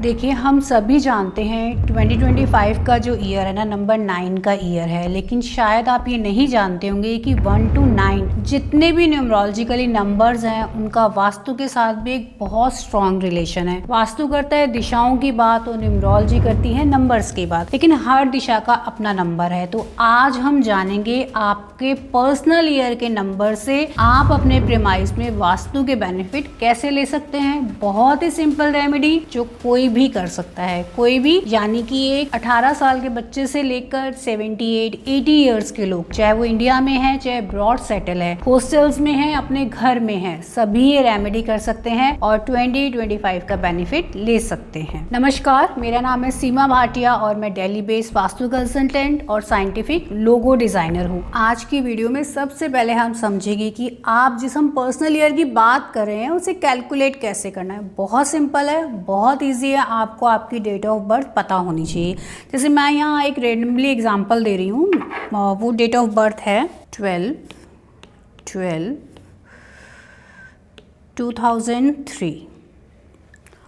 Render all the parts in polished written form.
देखिए, हम सभी जानते हैं 2025 का जो ईयर है ना, नंबर 9 का ईयर है। लेकिन शायद आप ये नहीं जानते होंगे कि 1 to 9 जितने भी न्यूमरोलॉजिकली नंबर्स हैं उनका वास्तु के साथ भी एक बहुत स्ट्रॉन्ग रिलेशन है। वास्तु करता है दिशाओं की बात और न्यूमरोलॉजी करती है नंबर्स की बात, लेकिन हर दिशा का अपना नंबर है। तो आज हम जानेंगे आपके पर्सनल ईयर के नंबर से आप अपने प्रेमाइस में वास्तु के बेनिफिट कैसे ले सकते हैं। बहुत ही सिंपल रेमेडी जो कोई भी कर सकता है, कोई भी, यानी कि एक 18 साल के बच्चे से लेकर 78-80 इयर्स के लोग, चाहे वो इंडिया में है चाहे अब्रॉड सेटल है, हॉस्टल्स में है, अपने घर में है, सभी ये रेमेडी कर सकते हैं और 2025 का बेनिफिट ले सकते हैं। नमस्कार, मेरा नाम है सीमा भाटिया और मैं दिल्ली बेस्ड वास्तु कंसल्टेंट और साइंटिफिक लोगो डिजाइनर हूँ। आज की वीडियो में सबसे पहले हम समझेंगे कि आप जिस हम पर्सनल ईयर की बात कर रहे हैं उसे कैलकुलेट कैसे करना है। बहुत सिंपल है, बहुत ईजी है। आपको आपकी डेट ऑफ बर्थ पता होनी चाहिए। जैसे मैं यहाँ एक रेंडमली एग्जांपल दे रही हूँ, वो डेट ऑफ बर्थ है 12/12/2003।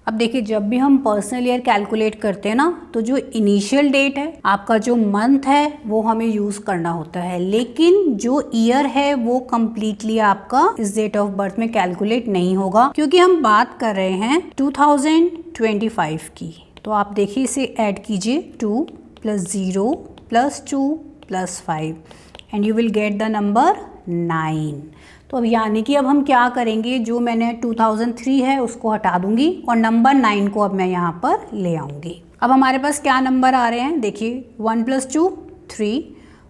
अब देखिए, जब भी हम पर्सनल ईयर कैलकुलेट करते हैं ना, तो जो इनिशियल डेट है, आपका जो मंथ है, वो हमें यूज करना होता है। लेकिन जो ईयर है वो कंप्लीटली आपका इस डेट ऑफ बर्थ में कैलकुलेट नहीं होगा, क्योंकि हम बात कर रहे हैं 2025 की। तो आप देखिए, इसे ऐड कीजिए 2 + 0 + 2 + 5 and you will get the number 9। तो अब यानी कि अब हम क्या करेंगे, जो मैंने 2003 है उसको हटा दूंगी और नंबर 9 को अब मैं यहाँ पर ले आऊँगी। अब हमारे पास क्या नंबर आ रहे हैं, देखिए 1 + 2 3,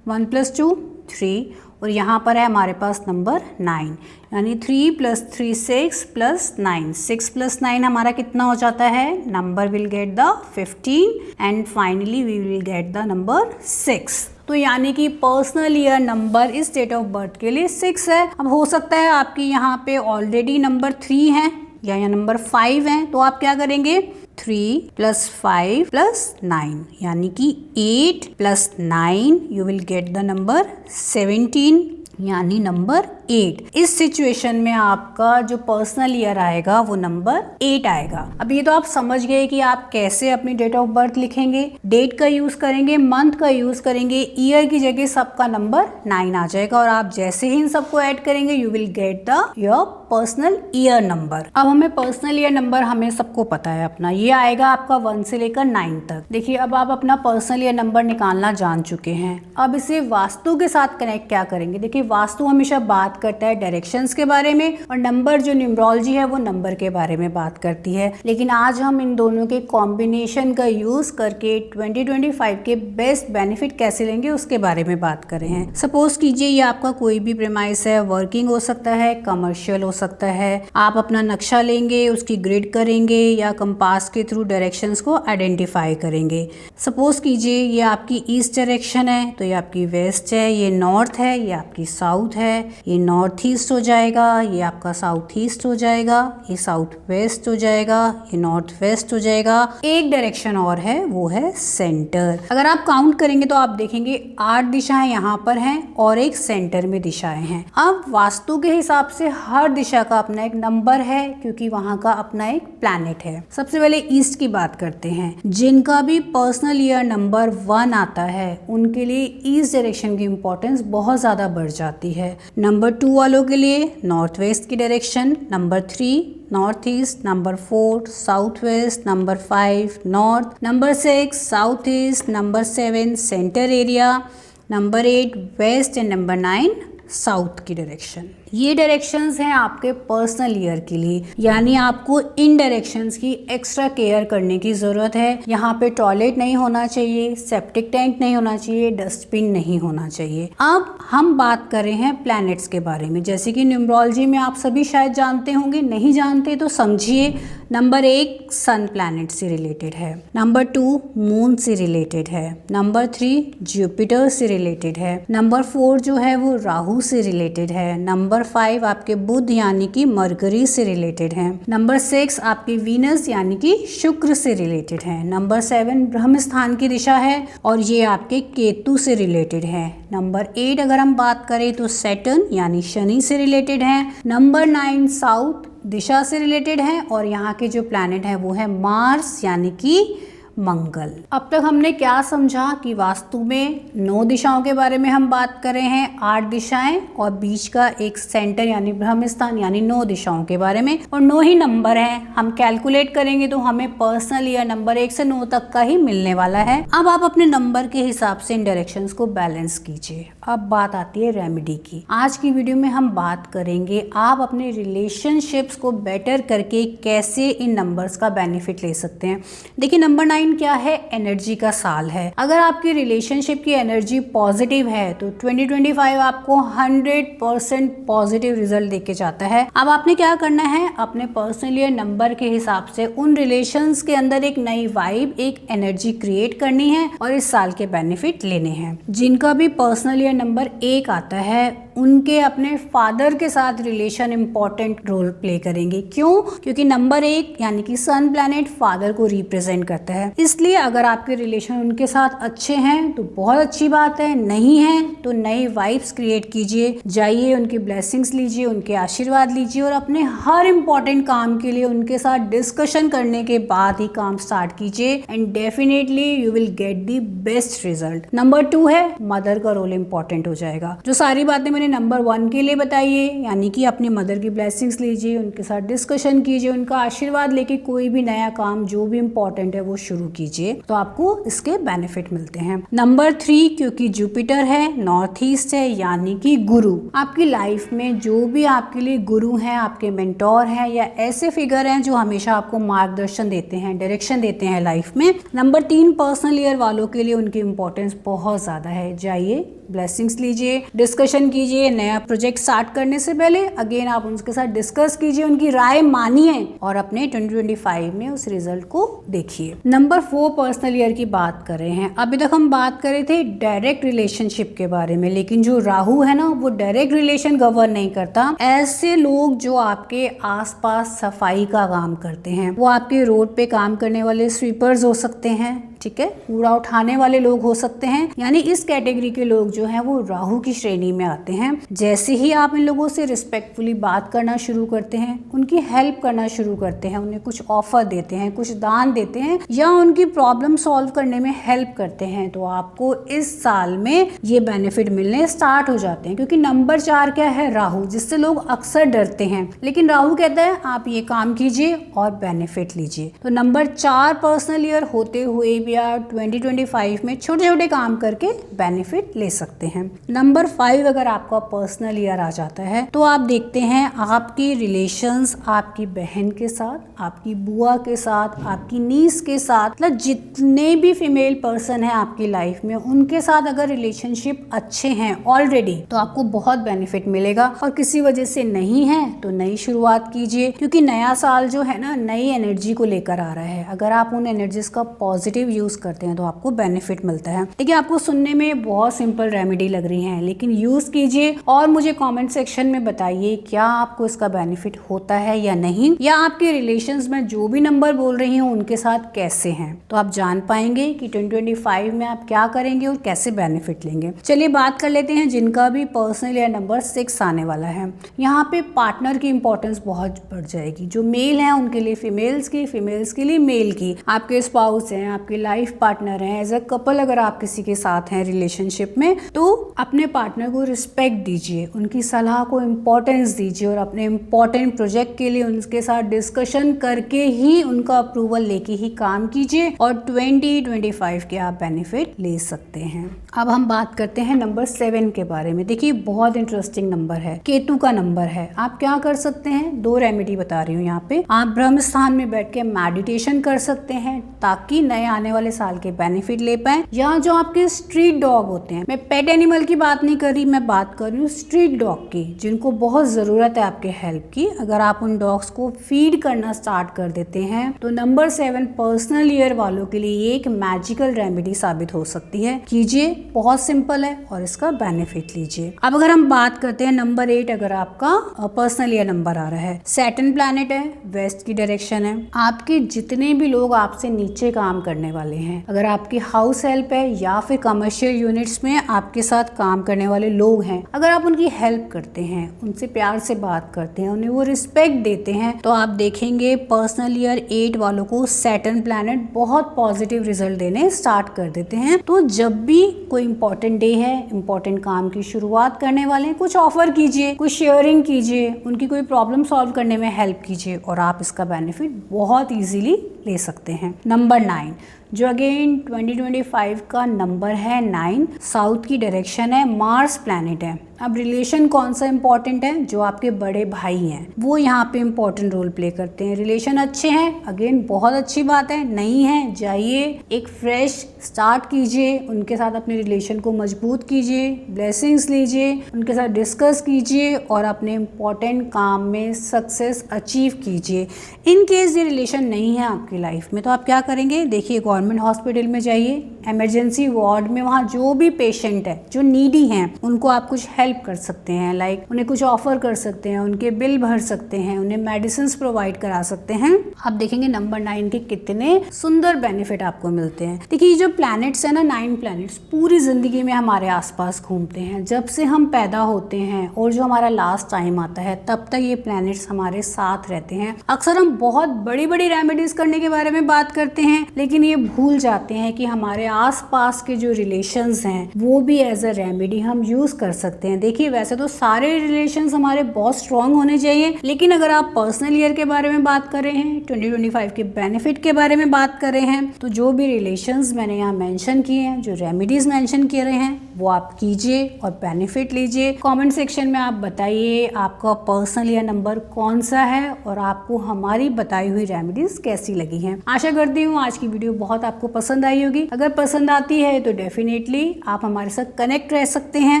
1 + 2 3 और यहाँ पर है हमारे पास नंबर 9, यानी 3 + 3 6 + 9, 6 + 9 हमारा कितना हो जाता है, number will get the 15 and finally we will get the number 6। तो यानी कि पर्सनल ईयर नंबर इस डेट ऑफ बर्थ के लिए 6 है। अब हो सकता है आपकी यहाँ पे ऑलरेडी नंबर 3 है या नंबर 5 है, तो आप क्या करेंगे, 3 + 5 + 9 यानी कि 8 + 9 you will get the number 17 यानी नंबर 8। इस सिचुएशन में आपका जो पर्सनल ईयर आएगा वो नंबर 8 आएगा। अब ये तो आप समझ गए कि आप कैसे अपनी डेट ऑफ बर्थ लिखेंगे। डेट का यूज करेंगे, मंथ का यूज करेंगे, ईयर की जगह सबका नंबर 9 आ जाएगा और आप जैसे ही इन सबको ऐड करेंगे you will get the your personal year number. अब हमें पर्सनल ईयर नंबर हमें सबको पता है अपना, ये आएगा आपका 1 से लेकर 9 तक। देखिए, अब आप अपना पर्सनल ईयर नंबर निकालना जान चुके हैं। अब इसे वास्तु के साथ कनेक्ट क्या करेंगे। देखिए, वास्तु हमेशा बात करता है डायरेक्शंस के बारे में और नंबर जो न्यूमरोलॉजी है वो नंबर के बारे में बात करती है। लेकिन आज हम इन दोनों के कॉम्बिनेशन का यूज करके 2025 के बेस्ट बेनिफिट कैसे लेंगे उसके बारे में बात कर रहे हैं। सपोज कीजिए ये आपका कोई भी प्रेमाइस है, वर्किंग हो सकता है, कमर्शियल हो सकता है। आप अपना नक्शा लेंगे, उसकी ग्रिड करेंगे या कंपास के थ्रू डायरेक्शंस को आइडेंटिफाई करेंगे। सपोज कीजिए ये आपकी ईस्ट डायरेक्शन है, तो ये आपकी वेस्ट है, ये नॉर्थ है, ये आपकी साउथ है, ये नॉर्थ ईस्ट हो जाएगा, ये आपका साउथ ईस्ट हो जाएगा, ये साउथ वेस्ट हो जाएगा, ये नॉर्थ वेस्ट हो जाएगा। एक डायरेक्शन और है, वो है सेंटर। अगर आप काउंट करेंगे तो आप देखेंगे 8 दिशाएं यहाँ पर हैं और एक सेंटर में दिशाएं हैं। अब वास्तु के हिसाब से हर दिशा का अपना एक नंबर है, क्योंकि वहां का अपना एक प्लैनेट है। सबसे पहले ईस्ट की बात करते हैं। जिनका भी पर्सनल ईयर नंबर 1 आता है उनके लिए ईस्ट डायरेक्शन की इंपॉर्टेंस बहुत ज्यादा बढ़ जाती है। नंबर 2 वालों के लिए नॉर्थ वेस्ट की direction, number 3 north east, number 4 south west, number 5 north, number 6 south east, number 7 centre area, number 8 west and number 9 south की डायरेक्शन। ये डायरेक्शंस हैं आपके पर्सनल ईयर के लिए, यानी आपको इन डायरेक्शंस की एक्स्ट्रा केयर करने की जरूरत है। यहाँ पे टॉयलेट नहीं होना चाहिए, सेप्टिक टैंक नहीं होना चाहिए, डस्टबिन नहीं होना चाहिए। अब हम बात कर रहे हैं प्लैनेट्स के बारे में। जैसे कि न्यूमरोलॉजी में आप सभी शायद जानते होंगे, नहीं जानते तो समझिए। नंबर 1 सन प्लैनेट से रिलेटेड है, नंबर 2 मून से रिलेटेड है, नंबर 3 जुपिटर से रिलेटेड है, नंबर 4 जो है वो राहु से रिलेटेड है, नंबर 5 आपके बुध यानी कि मरकरी से रिलेटेड है, नंबर 6 आपकी वीनस यानी कि शुक्र से रिलेटेड है, नंबर 7 ब्रह्म स्थान की दिशा है और ये आपके केतु से रिलेटेड है, नंबर 8 अगर हम बात करें तो सैटर्न यानी शनि से रिलेटेड है, नंबर 9 साउथ दिशा से रिलेटेड हैं और यहाँ के जो प्लैनेट है वो है मार्स यानी कि मंगल। अब तक हमने क्या समझा कि वास्तु में 9 दिशाओं के बारे में हम बात कर रहे हैं, 8 दिशाएं और बीच का एक सेंटर यानी ब्रह्म स्थान यानी 9 दिशाओं के बारे में, और 9 ही नंबर हैं। हम कैलकुलेट करेंगे तो हमें पर्सनल ईयर नंबर 1 से 9 तक का ही मिलने वाला है। अब आप अपने नंबर के हिसाब से इन डायरेक्शंस को बैलेंस कीजिए। अब बात आती है रेमेडी की। आज की वीडियो में हम बात करेंगे आप अपने रिलेशनशिप्स को बेटर करके कैसे इन नंबर्स का बेनिफिट ले सकते हैं। देखिए नंबर 9 क्या है, एनर्जी का साल है। अगर आपकी रिलेशनशिप की एनर्जी पॉजिटिव है तो 2025 आपको 100% पॉजिटिव रिजल्ट देके जाता है। अब आपने क्या करना है, अपने पर्सनल ईयर नंबर के हिसाब से उन रिलेशंस के अंदर एक नई वाइब, एक एनर्जी क्रिएट करनी है और इस साल के बेनिफिट लेने हैं। जिनका भी पर्सनल ईयर नंबर 1 आता है उनके अपने फादर के साथ रिलेशन इंपॉर्टेंट रोल प्ले करेंगे। क्यों? क्योंकि नंबर 1 यानी कि सन प्लैनेट फादर को रिप्रेजेंट करता है। इसलिए अगर आपके रिलेशन उनके साथ अच्छे हैं तो बहुत अच्छी बात है, नहीं है तो नई वाइब्स क्रिएट कीजिए, जाइए उनकी ब्लेसिंग्स लीजिए, उनके आशीर्वाद लीजिए और अपने हर इंपॉर्टेंट काम के लिए उनके साथ डिस्कशन करने के बाद ही काम स्टार्ट कीजिए and definitely you will get the best result. Number 2 है मदर का रोल इंपॉर्टेंट हो जाएगा। जो सारी बातें मैंने नंबर 1 के लिए बताइए यानी कि अपनी मदर की ब्लेसिंग्स लीजिए, उनके साथ डिस्कशन कीजिए, उनका आशीर्वाद लेके कोई भी नया काम जो भी इंपॉर्टेंट है वो शुरू कीजिए तो आपको इसके बेनिफिट मिलते हैं। नंबर 3 क्योंकि जुपिटर है, नॉर्थ ईस्ट है यानी कि गुरु। आपकी लाइफ में जो भी आपके लिए गुरु हैं, आपके मेंटोर हैं या ऐसे फिगर हैं जो हमेशा आपको मार्गदर्शन देते हैं, डायरेक्शन देते हैं लाइफ में, नंबर 3 पर्सनल ईयर वालों के लिए उनकी इंपॉर्टेंस बहुत ज्यादा है। जाइए ब्लेसिंग्स लीजिए, डिस्कशन कीजिए, नया प्रोजेक्ट स्टार्ट करने से पहले अगेन आप उनके साथ डिस्कस कीजिए, उनकी राय मानिए और अपने 2025 में उस रिजल्ट को देखिए। नंबर 4 पर्सनल ईयर की बात कर रहे हैं। अभी तक हम बात कर रहे थे डायरेक्ट रिलेशनशिप के बारे में, लेकिन जो राहु है ना वो डायरेक्ट रिलेशन गवर्न नहीं करता। ऐसे लोग जो आपके आसपास सफाई का काम करते हैं, वो आपके रोड पे काम करने वाले स्वीपर्स हो सकते हैं, ठीक है, कूड़ा उठाने वाले लोग हो सकते हैं, यानी इस कैटेगरी के लोग जो हैं वो राहु की श्रेणी में आते हैं। जैसे ही आप इन लोगों से रिस्पेक्टफुली बात करना शुरू करते हैं, उनकी हेल्प करना शुरू करते हैं, उन्हें कुछ ऑफर देते हैं, कुछ दान देते हैं या उनकी प्रॉब्लम सॉल्व करने में हेल्प करते हैं तो आपको इस साल में ये बेनिफिट मिलने स्टार्ट हो जाते हैं। क्योंकि नंबर 4 क्या है, राहु, जिससे लोग अक्सर डरते हैं, लेकिन राहु कहता है आप ये काम कीजिए और बेनिफिट लीजिए। तो नंबर 4 पर्सनल ईयर होते हुए भी आप 2025 में छोटे छोटे काम करके बेनिफिट ले सकते हैं। नंबर 5 अगर आपका पर्सनल ईयर आ जाता है तो आप देखते हैं आपकी रिलेशंस आपकी बहन के साथ, आपकी बुआ के साथ, आपकी नीस के साथ, मतलब जितने भी फीमेल पर्सन है आपकी लाइफ में उनके साथ अगर रिलेशनशिप अच्छे हैं ऑलरेडी तो आपको बहुत बेनिफिट मिलेगा। और किसी वजह से नहीं है तो नई शुरुआत कीजिए, क्योंकि नया साल जो है ना नई एनर्जी को लेकर आ रहा है। अगर आप उन एनर्जीज का पॉजिटिव यूज करते हैं तो आपको बेनिफिट मिलता है। देखिए आपको सुनने में बहुत सिंपल रेमेडी लग रही है, लेकिन यूज कीजिए और मुझे कमेंट सेक्शन में बताइए क्या आपको इसका बेनिफिट होता है या नहीं, या आपके रिलेशंस में जो भी नंबर बोल रही हूँ उनके साथ कैसे हैं। तो आप जान पाएंगे कि 2025 में आप क्या करेंगे और कैसे बेनिफिट लेंगे। चलिए बात कर लेते हैं जिनका भी पर्सनल ईयर नंबर 6 आने वाला है। यहाँ पे पार्टनर की इंपॉर्टेंस बहुत बढ़ जाएगी। जो मेल है उनके लिए फीमेल्स की, फीमेल्स के लिए मेल की। आपके स्पाउस हैं, आपके लाइफ पार्टनर हैं, एज अ कपल अगर आप किसी के साथ हैं रिलेशनशिप में तो अपने पार्टनर को रिस्पेक्ट दीजिए, उनकी सलाह को इम्पोर्टेंस दीजिए और अपने इम्पोर्टेंट प्रोजेक्ट के लिए उनके साथ डिस्कशन करके ही उनका अप्रूवल लेके ही काम कीजिए और 2025 के आप बेनिफिट ले सकते हैं। अब हम बात करते हैं नंबर 7 के बारे में। देखिए बहुत इंटरेस्टिंग नंबर है, केतु का नंबर है। आप क्या कर सकते हैं, 2 रेमेडी बता रही हूँ यहाँ पे। आप ब्रह्म स्थान में बैठ के मेडिटेशन कर सकते हैं ताकि नए आने वाले साल के बेनिफिट ले पाए। या जो आपके स्ट्रीट डॉग होते हैं, मैं पेट एनिमल की बात नहीं कर रही, मैं बात कर रही हूँ स्ट्रीट डॉग की, जिनको बहुत जरूरत है आपके हेल्प की। अगर आप उन डॉग्स को फीड करना स्टार्ट कर देते हैं तो नंबर 7 पर्सनल ईयर वालों के लिए एक मैजिकल रेमेडी साबित हो सकती है। कीजिए, बहुत सिंपल है और इसका बेनिफिट लीजिए। अब अगर हम बात करते हैं नंबर 8, अगर आपका पर्सनल ईयर नंबर आ रहा है, सैटर्न प्लैनेट है, वेस्ट की डायरेक्शन है। आपके जितने भी लोग आपसे नीचे काम करने वाले वाले हैं। अगर आपकी हाउस हेल्प है या फिर कमर्शियल यूनिट्स में आपके साथ काम करने वाले लोग हैं, अगर आप उनकी हेल्प करते हैं, उनसे प्यार से बात करते हैं, उन्हें वो रिस्पेक्ट देते हैं, तो आप देखेंगे पर्सनल ईयर 8 वालों को सैटर्न प्लैनेट बहुत पॉजिटिव रिजल्ट देने स्टार्ट कर देते हैं। तो जब भी कोई इंपॉर्टेंट डे है, इंपॉर्टेंट काम की शुरुआत करने वाले हैं, कुछ ऑफर कीजिए, कुछ शेयरिंग कीजिए, उनकी कोई प्रॉब्लम सॉल्व करने में हेल्प कीजिए और आप इसका बेनिफिट बहुत इजीली ले सकते हैं। नंबर 9, जो अगेन 2025 का नंबर है 9, साउथ की डायरेक्शन है, मार्स प्लैनेट है। अब रिलेशन कौन सा इंपॉर्टेंट है? जो आपके बड़े भाई हैं वो यहाँ पे इंपॉर्टेंट रोल प्ले करते हैं। रिलेशन अच्छे हैं, अगेन बहुत अच्छी बात है। नहीं है, जाइए एक फ्रेश स्टार्ट कीजिए, उनके साथ अपने रिलेशन को मजबूत कीजिए, ब्लेसिंग्स लीजिए, उनके साथ डिस्कस कीजिए और अपने इंपॉर्टेंट काम में सक्सेस अचीव कीजिए। इन केस ये रिलेशन नहीं है आपकी लाइफ में, तो आप क्या करेंगे? देखिए, गवर्नमेंट हॉस्पिटल में जाइए, इमरजेंसी वार्ड में वहाँ जो भी पेशेंट है, जो नीडी हैं, उनको आप कुछ हेल्प कर सकते हैं, लाइक उन्हें कुछ ऑफर कर सकते हैं, उनके बिल भर सकते हैं, उन्हें मेडिसिन प्रोवाइड करा सकते हैं। आप देखेंगे नंबर 9 के कितने सुंदर बेनिफिट आपको मिलते हैं। देखिए, ये जो प्लैनेट्स है ना, 9 प्लैनेट्स पूरी जिंदगी में हमारे आसपास घूमते हैं। जब से हम पैदा होते हैं और जो हमारा लास्ट टाइम आता है, तब तक ये प्लैनेट्स हमारे साथ रहते हैं। अक्सर हम बहुत बड़ी बड़ी रेमेडीज करने के बारे में बात करते हैं, लेकिन ये भूल जाते हैं कि हमारे आसपास के जो रिलेशंस हैं वो भी एज अ रेमेडी हम यूज कर सकते हैं। देखिए, वैसे तो सारे रिलेशंस हमारे बहुत स्ट्रांग होने चाहिए, लेकिन अगर आप पर्सनल ईयर के बारे में बात कर रहे हैं, 2025 के बेनिफिट के बारे में बात कर रहे हैं, तो जो भी रिलेशंस मैंने यहाँ मेंशन किए हैं, जो रेमेडीज मेंशन किए रहे हैं, वो आप कीजिए और बेनिफिट लीजिए। कमेंट सेक्शन में आप बताइए आपका पर्सनल ईयर नंबर कौन सा है और आपको हमारी बताई हुई रेमेडीज कैसी लगी हैं। आशा करती हूँ आज की वीडियो बहुत आपको पसंद आई होगी। अगर पसंद आती है तो डेफिनेटली आप हमारे साथ कनेक्ट रह सकते हैं,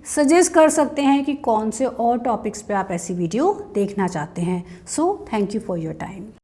सजेस्ट कर सकते हैं कि कौन से और टॉपिक्स पे आप ऐसी वीडियो देखना चाहते हैं। So thank you for your time.